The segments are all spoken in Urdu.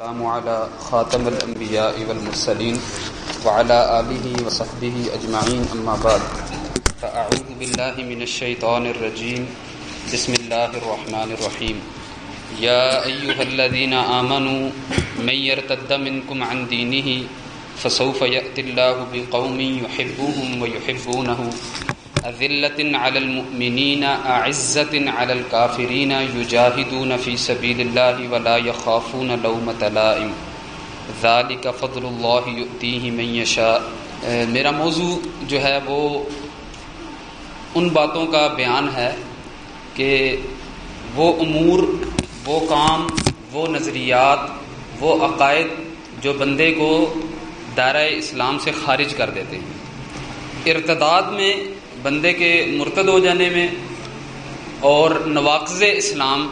السلام علی خاتم الانبیاء والمرسلین وعلی آلہ وصحبہ اجمعین اما بعد فاعوذ باللہ من الشیطان الرجیم بسم اللہ الرحمن الرحیم یا ایہا الذین آمنوا من یرتد منکم عن دینہ فسوف یأتی اللہ بقوم یحبوہم ویحبونہ أذلة على المؤمنين أعزة على الكافرين يجاهدون في سبيل الله ولا يخافون لومة لائم ذلك فضل الله يؤتيه من يشاء۔ میرا موضوع جو ہے وہ ان باتوں کا بیان ہے کہ وہ امور، وہ کام، وہ نظریات، وہ عقائد جو بندے کو دائرہ اسلام سے خارج کر دیتے ہیں۔ ارتداد میں، بندے کے مرتد ہو جانے میں، اور نواقض اسلام،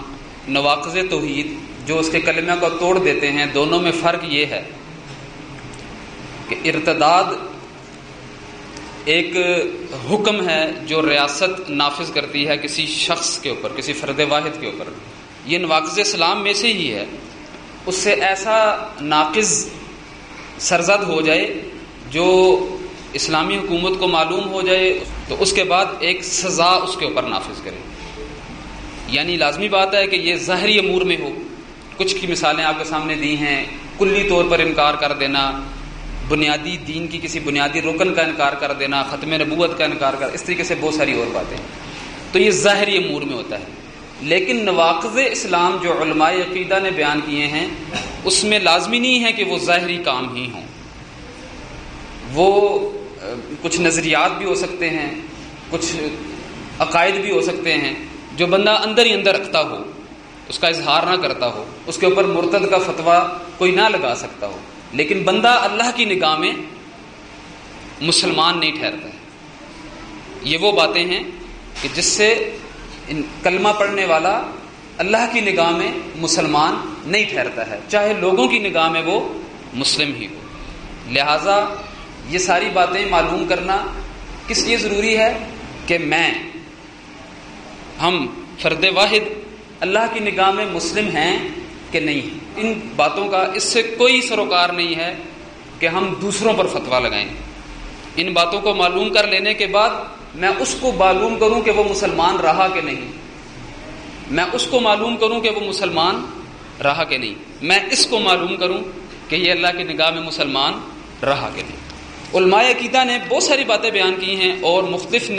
نواقض توحید جو اس کے کلمہ کو توڑ دیتے ہیں، دونوں میں فرق یہ ہے کہ ارتداد ایک حکم ہے جو ریاست نافذ کرتی ہے کسی شخص کے اوپر، کسی فرد واحد کے اوپر۔ یہ نواقض اسلام میں سے ہی ہے۔ اس سے ایسا ناقض سرزد ہو جائے جو اسلامی حکومت کو معلوم ہو جائے تو اس کے بعد ایک سزا اس کے اوپر نافذ کرے۔ یعنی لازمی بات ہے کہ یہ ظاہری امور میں ہو۔ کچھ کی مثالیں آپ کے سامنے دی ہیں، کلی طور پر انکار کر دینا، بنیادی دین کی کسی بنیادی رکن کا انکار کر دینا، ختم نبوت کا انکار کر، اس طریقے سے بہت ساری اور باتیں، تو یہ ظاہری امور میں ہوتا ہے۔ لیکن نواقض اسلام جو علماء عقیدہ نے بیان کیے ہیں، اس میں لازمی نہیں ہے کہ وہ ظاہری کام ہی ہوں۔ وہ کچھ نظریات بھی ہو سکتے ہیں، کچھ عقائد بھی ہو سکتے ہیں جو بندہ اندر ہی اندر رکھتا ہو، اس کا اظہار نہ کرتا ہو، اس کے اوپر مرتد کا فتویٰ کوئی نہ لگا سکتا ہو، لیکن بندہ اللہ کی نگاہ میں مسلمان نہیں ٹھہرتا ہے۔ یہ وہ باتیں ہیں کہ جس سے کلمہ پڑھنے والا اللہ کی نگاہ میں مسلمان نہیں ٹھہرتا ہے، چاہے لوگوں کی نگاہ میں وہ مسلم ہی ہو۔ لہٰذا یہ ساری باتیں معلوم کرنا کس لیے ضروری ہے کہ ہم فرد واحد اللہ کی نگاہ میں مسلم ہیں کہ نہیں۔ ان باتوں کا اس سے کوئی سروکار نہیں ہے کہ ہم دوسروں پر فتویٰ لگائیں۔ ان باتوں کو معلوم کر لینے کے بعد میں اس کو معلوم کروں کہ وہ مسلمان رہا کہ نہیں، میں اس کو معلوم کروں کہ وہ مسلمان رہا کہ نہیں، میں اس کو معلوم کروں کہ یہ اللہ کی نگاہ میں مسلمان رہا کہ نہیں۔ علماء عقیدہ نے بہت ساری باتیں بیان کی ہیں اور مختلف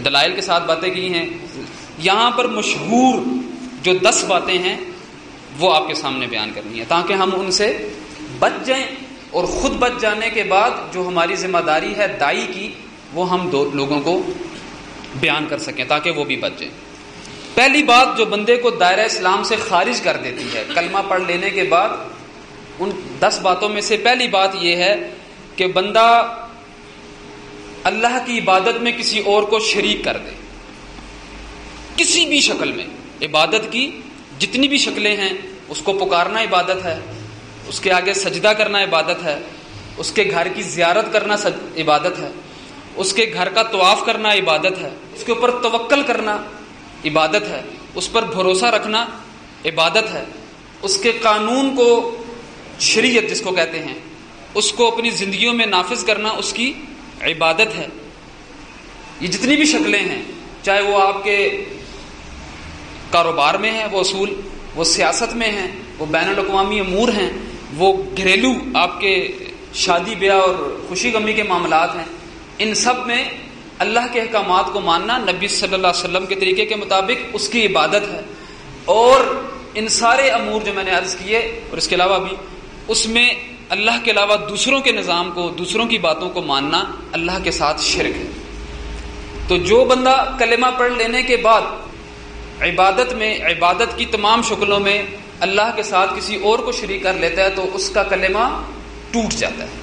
دلائل کے ساتھ باتیں کی ہیں۔ یہاں پر مشہور جو 10 باتیں ہیں وہ آپ کے سامنے بیان کرنی ہے تاکہ ہم ان سے بچ جائیں، اور خود بچ جانے کے بعد جو ہماری ذمہ داری ہے داعی کی، وہ ہم لوگوں کو بیان کر سکیں تاکہ وہ بھی بچ جائیں۔ پہلی بات جو بندے کو دائرہ اسلام سے خارج کر دیتی ہے کلمہ پڑھ لینے کے بعد، ان 10 باتوں میں سے پہلی بات یہ ہے کہ بندہ اللہ کی عبادت میں کسی اور کو شریک کر دے، کسی بھی شکل میں۔ عبادت کی جتنی بھی شکلیں ہیں، اس کو پکارنا عبادت ہے، اس کے آگے سجدہ کرنا عبادت ہے، اس کے گھر کی زیارت کرنا عبادت ہے، اس کے گھر کا طواف کرنا عبادت ہے، اس کے اوپر توکل کرنا عبادت ہے، اس پر بھروسہ رکھنا عبادت ہے، اس کے قانون کو، شریعت جس کو کہتے ہیں، اس کو اپنی زندگیوں میں نافذ کرنا اس کی عبادت ہے۔ یہ جتنی بھی شکلیں ہیں، چاہے وہ آپ کے کاروبار میں ہیں وہ اصول، وہ سیاست میں ہیں، وہ بین الاقوامی امور ہیں، وہ گھریلو آپ کے شادی بیاہ اور خوشی غمی کے معاملات ہیں، ان سب میں اللہ کے احکامات کو ماننا نبی صلی اللہ علیہ وسلم کے طریقے کے مطابق اس کی عبادت ہے۔ اور ان سارے امور جو میں نے عرض کیے اور اس کے علاوہ بھی، اس میں اللہ کے علاوہ دوسروں کے نظام کو، دوسروں کی باتوں کو ماننا اللہ کے ساتھ شرک ہے۔ تو جو بندہ کلمہ پڑھ لینے کے بعد عبادت میں، عبادت کی تمام شکلوں میں اللہ کے ساتھ کسی اور کو شریک کر لیتا ہے تو اس کا کلمہ ٹوٹ جاتا ہے،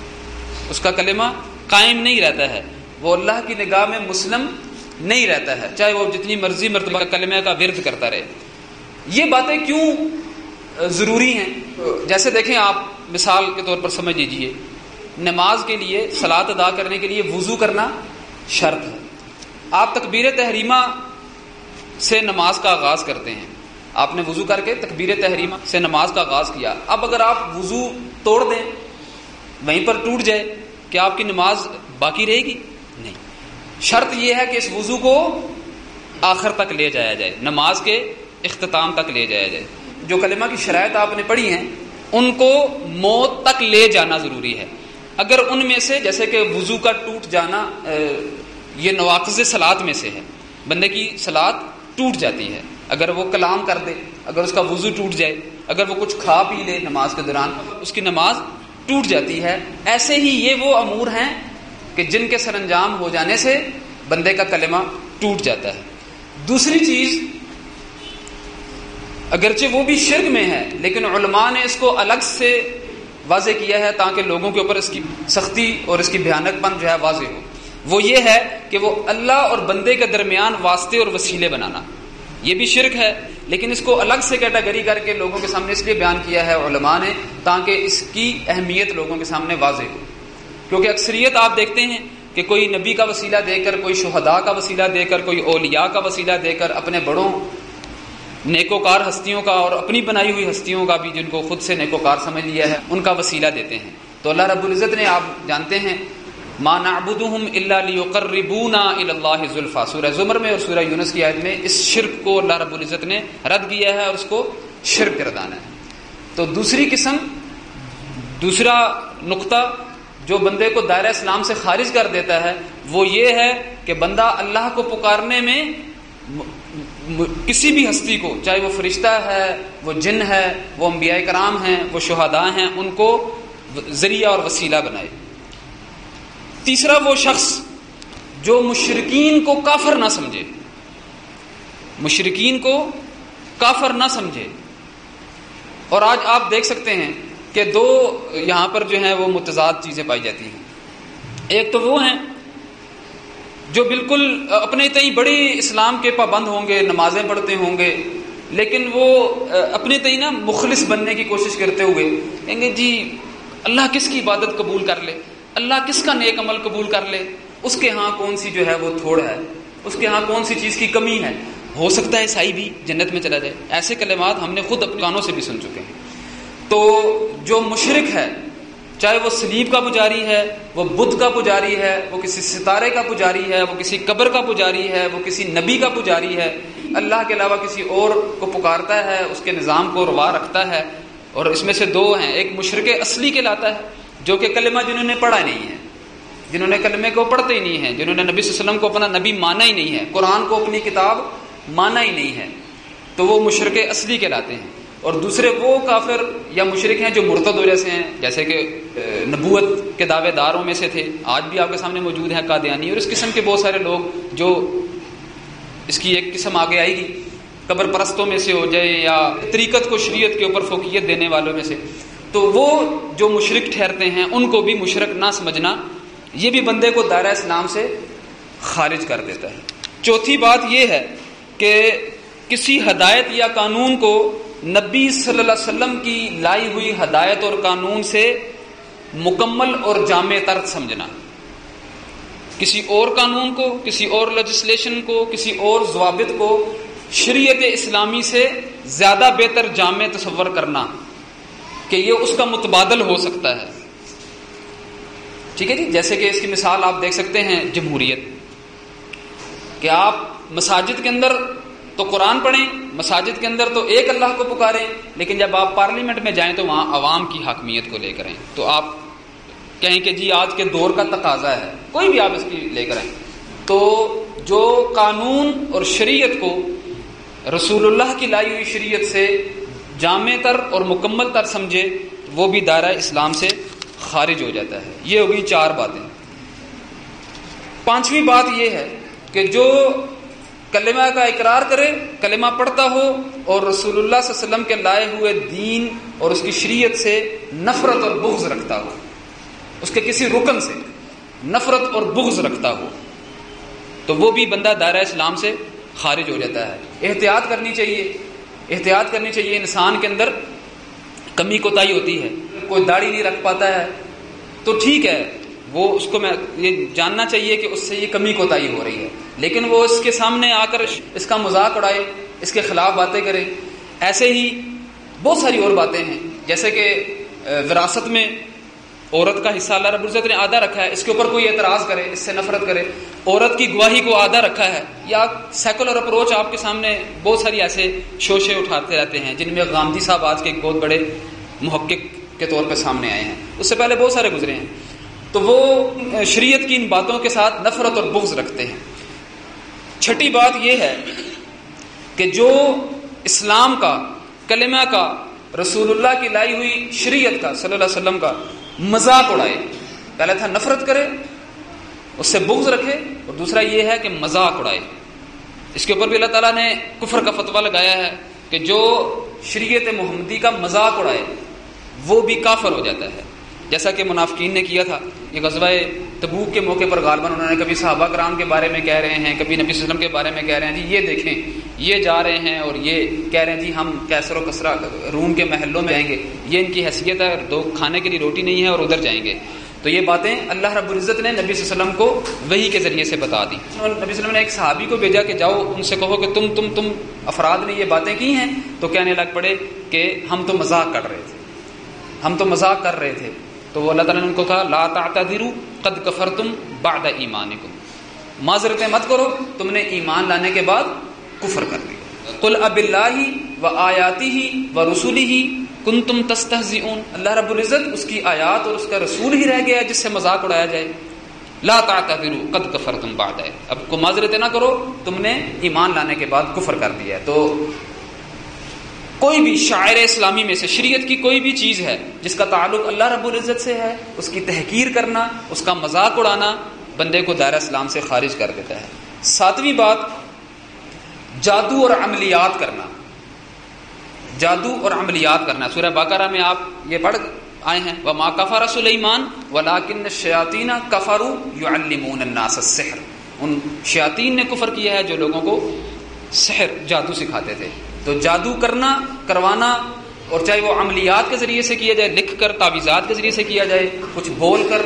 اس کا کلمہ قائم نہیں رہتا ہے، وہ اللہ کی نگاہ میں مسلم نہیں رہتا ہے، چاہے وہ جتنی مرضی مرتبہ کلمہ کا ورد کرتا رہے۔ یہ باتیں کیوں ضروری ہیں؟ جیسے دیکھیں، آپ مثال کے طور پر سمجھ لیجئے، نماز کے لیے، صلاۃ ادا کرنے کے لیے وضو کرنا شرط ہے۔ آپ تکبیر تحریمہ سے نماز کا آغاز کرتے ہیں، آپ نے وضو کر کے تکبیر تحریمہ سے نماز کا آغاز کیا. اب اگر آپ وضو توڑ دیں، وہیں پر ٹوٹ جائے، کیا آپ کی نماز باقی رہے گی؟ نہیں. شرط یہ ہے کہ اس وضو کو آخر تک لے جایا جائے، نماز کے اختتام تک لے جایا جائے. جو کلمہ کی شرائط آپ نے پڑھی ہیں ان کو موت تک لے جانا ضروری ہے. اگر ان میں سے جیسے کہ وضو کا ٹوٹ جانا یہ نواقض صلاۃ میں سے ہے، بندے کی صلاۃ ٹوٹ جاتی ہے اگر وہ کلام کر دے، اگر اس کا وضو ٹوٹ جائے، اگر وہ کچھ کھا پی لے نماز کے دوران، اس کی نماز ٹوٹ جاتی ہے. ایسے ہی یہ وہ امور ہیں کہ جن کے سر انجام ہو جانے سے بندے کا کلمہ ٹوٹ جاتا ہے. دوسری چیز، اگرچہ وہ بھی شرک میں ہے لیکن علماء نے اس کو الگ سے واضح کیا ہے تاکہ لوگوں کے اوپر اس کی سختی اور اس کی بھیانک پن جو ہے واضح ہو. وہ یہ ہے کہ وہ اللہ اور بندے کے درمیان واسطے اور وسیلے بنانا. یہ بھی شرک ہے لیکن اس کو الگ سے کیٹیگری کر کے لوگوں کے سامنے اس لیے بیان کیا ہے علماء نے تاکہ اس کی اہمیت لوگوں کے سامنے واضح ہو. کیونکہ اکثریت آپ دیکھتے ہیں کہ کوئی نبی کا وسیلہ دے کر، کوئی شہداء کا وسیلہ دے کر، کوئی اولیاء کا وسیلہ دے کر، اپنے بڑوں نیکوکار ہستیوں کا اور اپنی بنائی ہوئی ہستیوں کا بھی، جن کو خود سے نیکوکار سمجھ لیا ہے، ان کا وسیلہ دیتے ہیں. تو اللہ رب العزت نے، آپ جانتے ہیں، ما نعبدهم الا ليقربونا الى الله زلفى، سورہ زمر میں اور سورہ یونس کی آیت میں اس شرک کو اللہ رب العزت نے رد کیا ہے اور اس کو شرک گردانا ہے. تو دوسری قسم، دوسرا نقطہ جو بندے کو دائرہ اسلام سے خارج کر دیتا ہے وہ یہ ہے کہ بندہ اللہ کو پکارنے میں کسی بھی ہستی کو، چاہے وہ فرشتہ ہے، وہ جن ہے، وہ انبیاء کرام ہیں، وہ شہداء ہیں، ان کو ذریعہ اور وسیلہ بنائے. تیسرا وہ شخص جو مشرکین کو کافر نہ سمجھے، مشرکین کو کافر نہ سمجھے. اور آج آپ دیکھ سکتے ہیں کہ دو یہاں پر جو ہیں وہ متضاد چیزیں پائی جاتی ہیں. ایک تو وہ ہیں جو بالکل اپنے تئیں بڑی اسلام کے پابند ہوں گے، نمازیں پڑھتے ہوں گے، لیکن وہ اپنے تئیں نا مخلص بننے کی کوشش کرتے ہوئے کہیں گے جی اللہ کس کی عبادت قبول کر لے، اللہ کس کا نیک عمل قبول کر لے، اس کے ہاں کون سی جو ہے وہ تھوڑ ہے، اس کے ہاں کون سی چیز کی کمی ہے، ہو سکتا ہے عیسائی بھی جنت میں چلا جائے. ایسے کلمات ہم نے خود اپنے کانوں سے بھی سن چکے ہیں. تو جو مشرک ہے، چاہے وہ صلیب کا پجاری ہے، وہ بدھ کا پجاری ہے، وہ کسی ستارے کا پجاری ہے، وہ کسی قبر کا پجاری ہے، وہ کسی نبی کا پجاری ہے، اللہ کے علاوہ کسی اور کو پکارتا ہے، اس کے نظام کو روا رکھتا ہے. اور اس میں سے دو ہیں، ایک مشرک اصلی کہلاتا ہے جو کہ کلمہ جنہوں نے پڑھا نہیں ہے، جنہوں نے کلمے کو پڑھتے ہی نہیں ہیں، جنہوں نے نبی صلی اللہ علیہ وسلم کو اپنا نبی مانا ہی نہیں ہے، قرآن کو اپنی کتاب مانا ہی نہیں ہے، تو وہ مشرک اصلی کہلاتے ہیں. اور دوسرے وہ کافر یا مشرک ہیں جو مرتد ہو جیسے ہیں، جیسے کہ نبوت کے دعوے داروں میں سے تھے، آج بھی آپ کے سامنے موجود ہیں قادیانی اور اس قسم کے بہت سارے لوگ، جو اس کی ایک قسم آگے آئے گی، قبر پرستوں میں سے ہو جائے یا طریقت کو شریعت کے اوپر فوقیت دینے والوں میں سے. تو وہ جو مشرک ٹھہرتے ہیں ان کو بھی مشرک نہ سمجھنا، یہ بھی بندے کو دائرہ اسلام سے خارج کر دیتا ہے. چوتھی بات یہ ہے کہ کسی ہدایت یا قانون کو نبی صلی اللہ علیہ وسلم کی لائی ہوئی ہدایت اور قانون سے مکمل اور جامع تر سمجھنا. کسی اور قانون کو، کسی اور لیجسلیشن کو، کسی اور ضوابط کو شریعت اسلامی سے زیادہ بہتر جامع تصور کرنا کہ یہ اس کا متبادل ہو سکتا ہے. ٹھیک ہے جی. جیسے کہ اس کی مثال آپ دیکھ سکتے ہیں جمہوریت، کہ آپ مساجد کے اندر تو قرآن پڑھیں، مساجد کے اندر تو ایک اللہ کو پکاریں، لیکن جب آپ پارلیمنٹ میں جائیں تو وہاں عوام کی حاکمیت کو لے کر آئیں. تو آپ کہیں کہ جی آج کے دور کا تقاضا ہے، کوئی بھی آپ اس کی لے کر آئیں. تو جو قانون اور شریعت کو رسول اللہ کی لائی ہوئی شریعت سے جامع تر اور مکمل تر سمجھے، وہ بھی دائرہ اسلام سے خارج ہو جاتا ہے. یہ ہوگی 4 باتیں. 5ویں بات یہ ہے کہ جو کلمہ کا اقرار کرے، کلمہ پڑھتا ہو اور رسول اللہ صلی اللہ علیہ وسلم کے لائے ہوئے دین اور اس کی شریعت سے نفرت اور بغض رکھتا ہو، اس کے کسی رکن سے نفرت اور بغض رکھتا ہو، تو وہ بھی بندہ دائرہ اسلام سے خارج ہو جاتا ہے. احتیاط کرنی چاہیے، احتیاط کرنی چاہیے. انسان کے اندر کمی کوتاہی ہوتی ہے، کوئی داڑھی نہیں رکھ پاتا ہے تو ٹھیک ہے، وہ اس کو میں یہ جاننا چاہیے کہ اس سے یہ کمی کوتاہی ہو رہی ہے، لیکن وہ اس کے سامنے آ کر اس کا مذاق اڑائے، اس کے خلاف باتیں کرے، ایسے ہی بہت ساری اور باتیں ہیں، جیسے کہ وراثت میں عورت کا حصہ اللہ رب العزت نے آدھا رکھا ہے، اس کے اوپر کوئی اعتراض کرے، اس سے نفرت کرے، عورت کی گواہی کو آدھا رکھا ہے، یا سیکولر اپروچ آپ کے سامنے بہت ساری ایسے شوشے اٹھاتے رہتے ہیں جن میں غامدی صاحب آج کے ایک بہت بڑے محقق کے طور پہ سامنے آئے ہیں، اس سے پہلے بہت سارے گزرے ہیں، تو وہ شریعت کی ان باتوں کے ساتھ نفرت اور بغض رکھتے ہیں۔ چھٹی بات یہ ہے کہ جو اسلام کا، کلمہ کا، رسول اللہ کی لائی ہوئی شریعت کا صلی اللہ علیہ وسلم کا مذاق اڑائے، پہلا تھا نفرت کرے، اس سے بغض رکھے، اور دوسرا یہ ہے کہ مذاق اڑائے۔ اس کے اوپر بھی اللہ تعالیٰ نے کفر کا فتویٰ لگایا ہے کہ جو شریعت محمدی کا مذاق اڑائے وہ بھی کافر ہو جاتا ہے، جیسا کہ منافقین نے کیا تھا۔ یہ غزوہ تبوک کے موقع پر غالباً انہوں نے کبھی صحابہ کرام کے بارے میں کہہ رہے ہیں، کبھی نبی صلی اللہ علیہ وسلم کے بارے میں کہہ رہے ہیں جی یہ دیکھیں یہ جا رہے ہیں اور یہ کہہ رہے ہیں جی ہم کیسر و کسرا روم کے محلوں میں جائیں گے، یہ ان کی حیثیت ہے، دو کھانے کے لیے روٹی نہیں ہے اور ادھر جائیں گے۔ تو یہ باتیں اللہ رب العزت نے نبی صلی اللہ علیہ وسلم کو وحی کے ذریعے سے بتا دی۔ نبی صلی اللہ علیہ وسلم نے ایک صحابی کو بھیجا کہ جاؤ ان سے کہو کہ تم افراد نے یہ باتیں کی ہیں، تو کہنے لگ پڑے کہ ہم تو مذاق کر رہے تھے، ہم تو مذاق کر رہے تھے۔ تو وہ اللہ تعالیٰ نے ان کو کہا لا تعتذروا قد کفرتم بعد ایمانکم، معذرتیں مت کرو، تم نے ایمان لانے کے بعد کفر کر لیا۔ قل اب اللہ وآیاتہ ورسلہ کنتم تستہزئون، اللہ رب العزت اس کی آیات اور اس کا رسول ہی رہ گیا ہے جس سے مذاق اڑایا جائے۔ لا تعتذروا قد کفرتم بعد، اب کو معذرتیں نہ کرو، تم نے ایمان لانے کے بعد کفر کر دیا ہے۔ تو کوئی بھی شاعر اسلامی میں سے شریعت کی کوئی بھی چیز ہے جس کا تعلق اللہ رب العزت سے ہے، اس کی تحقیر کرنا، اس کا مذاق اڑانا بندے کو دائرہ اسلام سے خارج کر دیتا ہے۔ ساتویں بات، جادو اور عملیات کرنا، جادو اور عملیات کرنا۔ سورہ بقرہ میں آپ یہ پڑھ آئے ہیں وَمَا كَفَرَ سُلَيْمَانُ وَلَٰكِنَّ الشَّيَاطِينَ كَفَرُوا يُعَلِّمُونَ النَّاسَ السِّحْرَ، ان شیاطین نے کفر کیا ہے جو لوگوں کو سحر، جادو سکھاتے تھے۔ تو جادو کرنا، کروانا، اور چاہے وہ عملیات کے ذریعے سے کیا جائے، لکھ کر تعویذات کے ذریعے سے کیا جائے، کچھ بول کر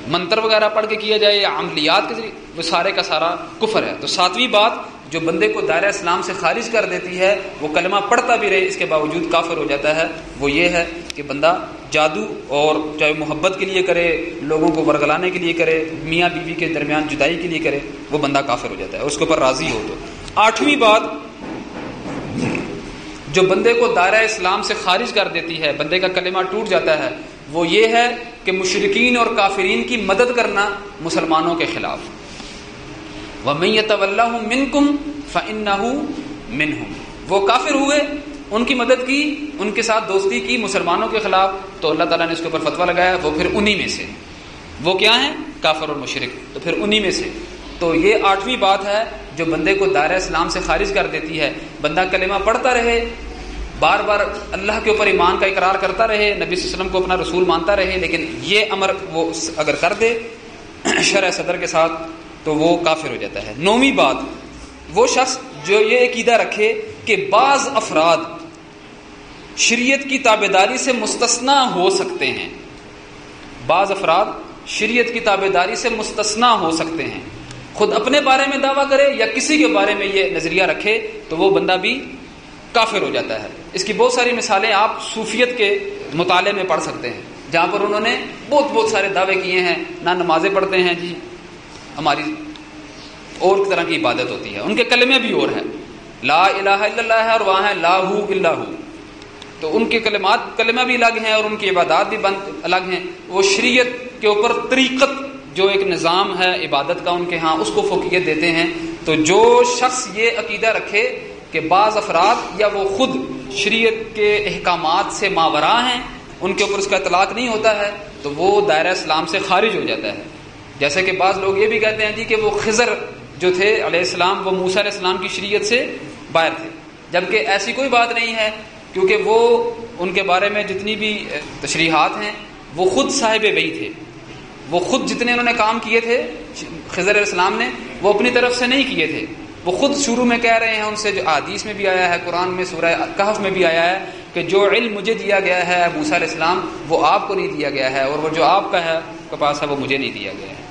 منتر وغیرہ پڑھ کے کیا جائے، یا عملیات کے ذریعے، وہ سارے کا سارا کفر ہے۔ تو ساتویں بات جو بندے کو دائرہ اسلام سے خارج کر دیتی ہے، وہ کلمہ پڑھتا بھی رہے اس کے باوجود کافر ہو جاتا ہے، وہ یہ ہے کہ بندہ جادو، اور چاہے محبت کے لیے کرے، لوگوں کو ورگلانے کے لیے کرے، میاں بیوی کے درمیان جدائی کے لیے کرے، وہ بندہ کافر ہو جاتا ہے، اس کے اوپر راضی ہو۔ تو آٹھویں بات جو بندے کو دائرہ اسلام سے خارج کر دیتی ہے، بندے کا کلمہ ٹوٹ جاتا ہے، وہ یہ ہے کہ مشرکین اور کافرین کی مدد کرنا مسلمانوں کے خلاف۔ وَمَن يَتَوَلَّهُم مِّنكُمْ فَإِنَّهُ مِنْهُمْ، وہ کافر ہوئے، ان کی مدد کی، ان کے ساتھ دوستی کی مسلمانوں کے خلاف، تو اللہ تعالیٰ نے اس کے اوپر فتویٰ لگایا وہ پھر انہی میں سے، وہ کیا ہیں؟ کافر اور مشرک، تو پھر انہی میں سے۔ تو یہ آٹھویں بات ہے جو بندے کو دائرہ اسلام سے خارج کر دیتی ہے۔ بندہ کلمہ پڑھتا رہے، بار بار اللہ کے اوپر ایمان کا اقرار کرتا رہے، نبی صلی اللہ علیہ وسلم کو اپنا رسول مانتا رہے، لیکن یہ امر وہ اگر کر دے شرع صدر کے ساتھ تو وہ کافر ہو جاتا ہے۔ نویں بات، وہ شخص جو یہ عقیدہ رکھے کہ بعض افراد شریعت کی تابعداری سے مستثنا ہو سکتے ہیں، بعض افراد شریعت کی تابعداری سے مستثنا ہو سکتے ہیں، خود اپنے بارے میں دعویٰ کرے یا کسی کے بارے میں یہ نظریہ رکھے، تو وہ بندہ بھی کافر ہو جاتا ہے۔ اس کی بہت ساری مثالیں آپ صوفیت کے مطالعے میں پڑھ سکتے ہیں، جہاں پر انہوں نے بہت سارے دعوے کیے ہیں، نہ نمازیں پڑھتے ہیں جی، ہماری اور طرح کی عبادت ہوتی ہے، ان کے کلمے بھی اور ہیں، لا الہ الا اللہ ہے اور وہاں ہے لا ہو الا ہو، تو ان کے کلمہ بھی الگ ہیں اور ان کی عبادات بھی الگ ہیں۔ وہ شریعت کے اوپر طریقت، جو ایک نظام ہے عبادت کا ان کے ہاں، اس کو فوقیت دیتے ہیں۔ تو جو شخص یہ عقیدہ رکھے کہ بعض افراد یا وہ خود شریعت کے احکامات سے ماورا ہیں، ان کے اوپر اس کا اطلاق نہیں ہوتا ہے، تو وہ دائرہ اسلام سے خارج ہو جاتا ہے۔ جیسے کہ بعض لوگ یہ بھی کہتے ہیں جی کہ وہ خضر جو تھے علیہ السلام، وہ موسیٰ علیہ السلام کی شریعت سے باہر تھے، جبکہ ایسی کوئی بات نہیں ہے، کیونکہ وہ ان کے بارے میں جتنی بھی تشریحات ہیں وہ خود صاحب وحی تھے، وہ خود جتنے انہوں نے کام کیے تھے خضر علیہ السلام نے، وہ اپنی طرف سے نہیں کیے تھے، وہ خود شروع میں کہہ رہے ہیں ان سے، جو احادیث میں بھی آیا ہے، قرآن میں سورہ کہف میں بھی آیا ہے کہ جو علم مجھے دیا گیا ہے موسیٰ علیہ السلام وہ آپ کو نہیں دیا گیا ہے، اور وہ جو آپ کا ہے کے پاس ہے وہ مجھے نہیں دیا گیا ہے۔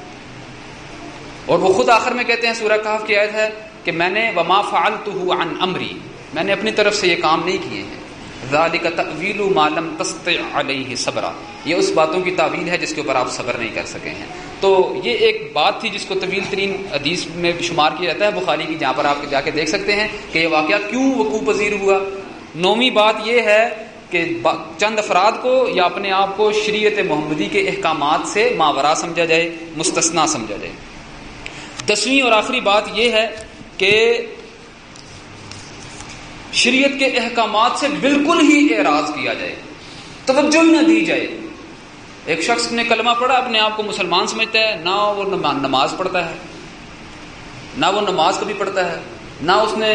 اور وہ خود آخر میں کہتے ہیں، سورہ کہف کی آیت ہے کہ میں نے وما فعلتہ عن امری، میں نے اپنی طرف سے یہ کام نہیں کیے ہیں. ذالک تأویل ما لم تستطع علیہ صبرا، یہ اس باتوں کی تعویل ہے جس کے اوپر آپ صبر نہیں کر سکے ہیں. تو یہ ایک بات تھی جس کو طویل ترین حدیث میں شمار کیا جاتا ہے بخاری کی، جہاں پر آپ جا کے دیکھ سکتے ہیں کہ یہ واقعہ کیوں وقوع پذیر ہوا. 9ویں بات یہ ہے کہ چند افراد کو یا اپنے آپ کو شریعت محمدی کے احکامات سے ماورا سمجھا جائے، مستثنا سمجھا جائے. 10ویں اور آخری بات یہ ہے کہ شریعت کے احکامات سے بالکل ہی اعراض کیا جائے، توجہ ہی نہ دی جائے. ایک شخص نے کلمہ پڑھا، اپنے آپ کو مسلمان سمجھتا ہے، نہ وہ نماز پڑھتا ہے، نہ وہ نماز کبھی پڑھتا ہے، نہ اس نے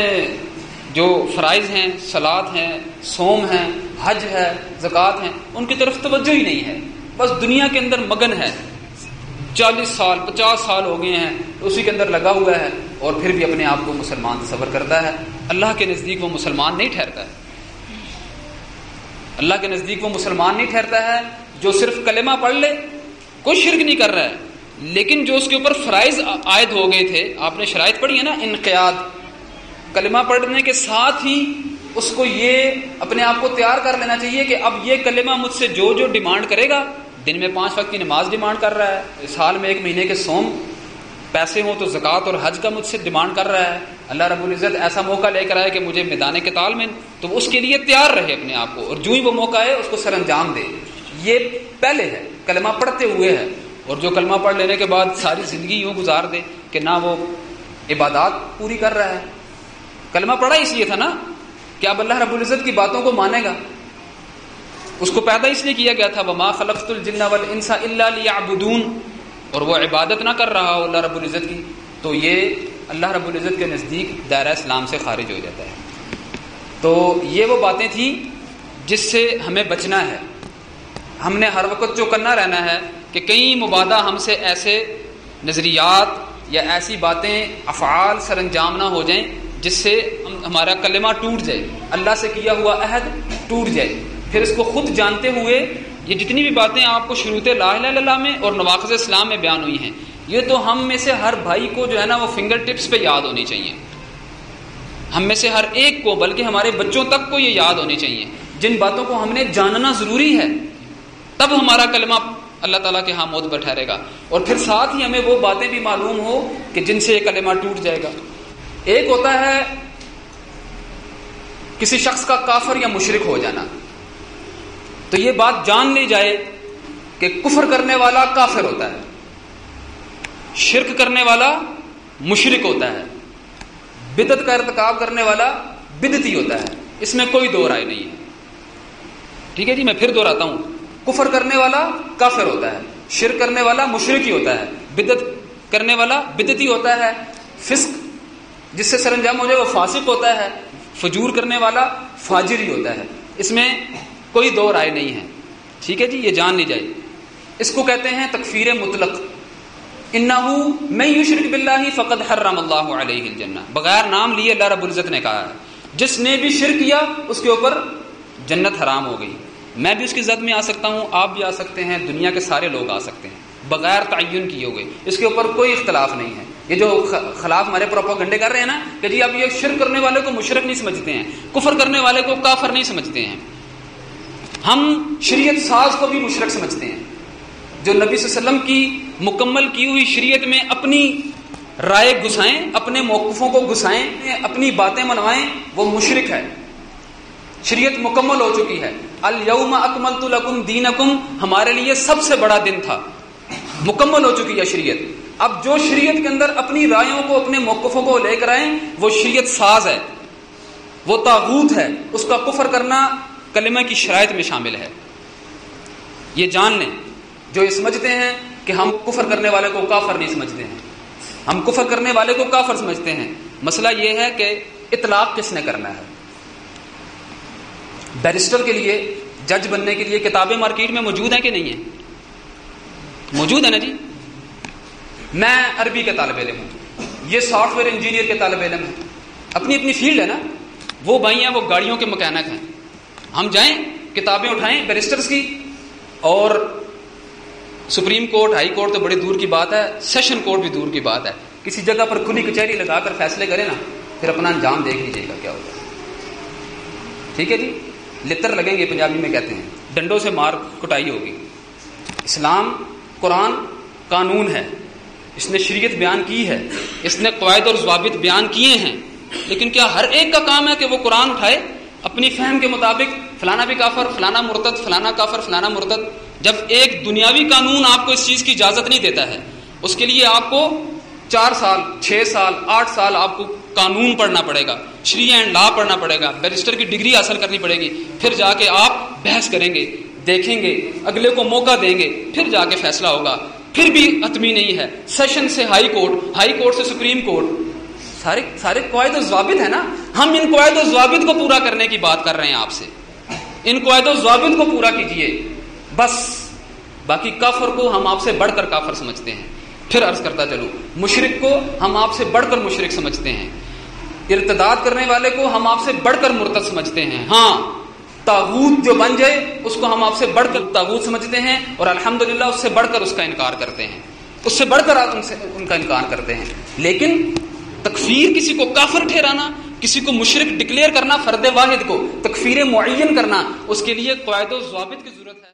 جو فرائض ہیں، صلاۃ ہیں، صوم ہیں، حج ہے، زکوٰۃ ہیں، ان کی طرف توجہ ہی نہیں ہے. بس دنیا کے اندر مگن ہے، 40 سال 50 سال ہو گئے ہیں اسی کے اندر لگا ہوا ہے، اور پھر بھی اپنے آپ کو مسلمان تصور کرتا ہے. اللہ کے نزدیک وہ مسلمان نہیں ٹھہرتا ہے. اللہ کے نزدیک وہ مسلمان نہیں ٹھہرتا ہے جو صرف کلمہ پڑھ لے، کوئی شرک نہیں کر رہا ہے، لیکن جو اس کے اوپر فرائض عائد ہو گئے تھے، آپ نے شرائط پڑھی ہے نا، انقیاد. کلمہ پڑھنے کے ساتھ ہی اس کو یہ اپنے آپ کو تیار کر لینا چاہیے کہ اب یہ کلمہ مجھ سے جو جو ڈیمانڈ کرے گا، دن میں 5 وقت کی نماز ڈیمانڈ کر رہا ہے، سال میں 1 مہینے کے صوم، پیسے ہوں تو زکوٰۃ اور حج کا مجھ سے ڈیمانڈ کر رہا ہے. اللہ رب العزت ایسا موقع لے کر آئے کہ مجھے میدان قتال میں، تو اس کے لیے تیار رہے اپنے آپ کو، اور جو ہی وہ موقع ہے اس کو سر انجام دے. یہ پہلے ہے، کلمہ پڑھتے ہوئے ہے. اور جو کلمہ پڑھ لینے کے بعد ساری زندگی یوں گزار دے کہ نہ وہ عبادات پوری کر رہا ہے. کلمہ پڑھا اس لیے تھا نا کہ اب اللہ رب العزت کی باتوں کو مانے گا. اس کو پیدا اس لیے کیا گیا تھا، وما خلقت الجن والانس الا لیعبدون، اور وہ عبادت نہ کر رہا ہو اللہ رب العزت کی، تو یہ اللہ رب العزت کے نزدیک دائرہ اسلام سے خارج ہو جاتا ہے. تو یہ وہ باتیں تھیں جس سے ہمیں بچنا ہے. ہم نے ہر وقت جو کرنا رہنا ہے کہ کہیں مبادہ ہم سے ایسے نظریات یا ایسی باتیں، افعال سر انجام نہ ہو جائیں جس سے ہمارا کلمہ ٹوٹ جائے، اللہ سے کیا ہوا عہد ٹوٹ جائے. پھر اس کو خود جانتے ہوئے یہ جتنی بھی باتیں آپ کو شروط لا الہ الا اللہ میں اور نواقض اسلام میں بیان ہوئی ہیں، یہ تو ہم میں سے ہر بھائی کو جو ہے نا وہ فنگر ٹپس پہ یاد ہونی چاہیے. ہم میں سے ہر ایک کو، بلکہ ہمارے بچوں تک کو یہ یاد ہونی چاہیے. جن باتوں کو ہم نے جاننا ضروری ہے، تب ہمارا کلمہ اللہ تعالیٰ کے ہاں معتبر ٹھہرے گا. اور پھر ساتھ ہی ہمیں وہ باتیں بھی معلوم ہو کہ جن سے یہ کلمہ ٹوٹ جائے گا. ایک ہوتا ہے کسی شخص کا کافر یا مشرک ہو جانا، تو یہ بات جان لی جائے کہ کفر کرنے والا کافر ہوتا ہے، شرک کرنے والا مشرک ہوتا ہے، بدعت کا ارتکاب کرنے والا بدعتی ہوتا ہے. اس میں کوئی دو رائے نہیں ہے. ٹھیک ہے جی، میں پھر دہراتا ہوں، کفر کرنے والا کافر ہوتا ہے، شرک کرنے والا مشرک ہی ہوتا ہے، بدعت کرنے والا بدعتی ہوتا ہے، فسق جس سے سر انجام ہو جائے وہ فاسق ہوتا ہے، فجور کرنے والا فاجر ہی ہوتا ہے. اس میں کوئی دو رائے نہیں ہے. ٹھیک ہے جی، یہ جان لی جائے. اس کو کہتے ہیں تکفیر مطلق. انہ من یشرک باللہ فقد حرم اللہ علیہ الجنہ، بغیر نام لیے اللہ رب العزت نے کہا ہے جس نے بھی شرک کیا اس کے اوپر جنت حرام ہو گئی. میں بھی اس کی زد میں آ سکتا ہوں، آپ بھی آ سکتے ہیں، دنیا کے سارے لوگ آ سکتے ہیں، بغیر تعین کیے ہوئے. اس کے اوپر کوئی اختلاف نہیں ہے. یہ جو خلاف ہمارے پروپیگنڈے کر رہے ہیں نا کہ جی اب یہ شرک کرنے والے کو مشرک نہیں سمجھتے ہیں، کفر کرنے والے کو کافر نہیں سمجھتے ہیں، ہم شریعت ساز کو بھی مشرک سمجھتے ہیں. جو نبی صلی اللہ علیہ وسلم کی مکمل کی ہوئی شریعت میں اپنی رائے گھسائیں، اپنے موقفوں کو گھسائیں، اپنی باتیں منوائیں، وہ مشرک ہے. شریعت مکمل ہو چکی ہے. الیوم اکملت لکم دینکم ہمارے لیے سب سے بڑا دن تھا، مکمل ہو چکی ہے شریعت. اب جو شریعت کے اندر اپنی رائےوں کو، اپنے موقفوں کو لے کر آئیں، وہ شریعت ساز ہے، وہ طاغوت ہے. اس کا کفر کرنا کلمہ کی شرائط میں شامل ہے. یہ جان لیں. جو یہ سمجھتے ہیں کہ ہم کفر کرنے والے کو کافر نہیں سمجھتے ہیں، ہم کفر کرنے والے کو کافر سمجھتے ہیں. مسئلہ یہ ہے کہ اطلاق کس نے کرنا ہے. بیرسٹر کے لیے، جج بننے کے لیے کتابیں مارکیٹ میں موجود ہیں کہ نہیں ہیں؟ موجود ہے نا جی. میں عربی کے طالب علم ہوں، یہ سافٹ ویئر انجینئر کے طالب علم ہیں، اپنی اپنی فیلڈ ہے نا. وہ بھائی ہیں وہ گاڑیوں کے مکینک ہیں. ہم جائیں کتابیں اٹھائیں بیرسٹرز کی، اور سپریم کورٹ، ہائی کورٹ تو بڑی دور کی بات ہے، سیشن کورٹ بھی دور کی بات ہے. کسی جگہ پر کھلی کچہری لگا کر فیصلے کریں نا، پھر اپنا انجام دیکھ لیجیے گا کیا ہوگا. ٹھیک ہے جی، لتر لگیں گے پنجابی میں کہتے ہیں، ڈنڈوں سے مار کٹائی ہوگی۔ اسلام قرآن قانون ہے، اس نے شریعت بیان کی ہے، اس نے قواعد اور ضوابط بیان کیے ہیں، لیکن کیا ہر ایک کا کام ہے کہ وہ قرآن اٹھائے اپنی فہم کے مطابق فلانا بھی کافر، فلانا مرتد، فلانا کافر، فلانا مرتد؟ جب ایک دنیاوی قانون آپ کو اس چیز کی اجازت نہیں دیتا ہے، اس کے لیے آپ کو 4 سال 6 سال 8 سال آپ کو قانون پڑھنا پڑے گا، شریعہ اینڈ لا پڑھنا پڑے گا، بیرسٹر کی ڈگری حاصل کرنی پڑے گی، پھر جا کے آپ بحث کریں گے، دیکھیں گے، اگلے کو موقع دیں گے، پھر جا کے فیصلہ ہوگا۔ پھر بھی حتمی نہیں ہے، سیشن سے ہائی کورٹ، ہائی کورٹ سے سپریم کورٹ، سارے قواعد و ضوابط ہیں نا۔ ہم ان قواعد و ضوابط کو پورا کرنے کی بات کر رہے ہیں آپ سے، ان قواعد و ضوابط کو پورا کیجئے بس۔ باقی کافر کو ہم آپ سے بڑھ کر کافر سمجھتے ہیں۔ پھر عرض کرتا چلوں، مشرک کو ہم آپ سے بڑھ کر مشرک سمجھتے ہیں، ارتداد کرنے والے کو ہم آپ سے بڑھ کر مرتد سمجھتے ہیں۔ ہاں، طاغوت جو بن جائے اس کو ہم آپ سے بڑھ کر طاغوت سمجھتے ہیں، اور الحمدللہ اس سے بڑھ کر اس کا انکار کرتے ہیں، اس سے بڑھ کر ان کا انکار کرتے ہیں۔ لیکن تکفیر، کسی کو کافر ٹھہرانا، کسی کو مشرک ڈکلیئر کرنا، فرد واحد کو تکفیر معین کرنا، اس کے لیے قواعد و ضوابط کی ضرورت ہے۔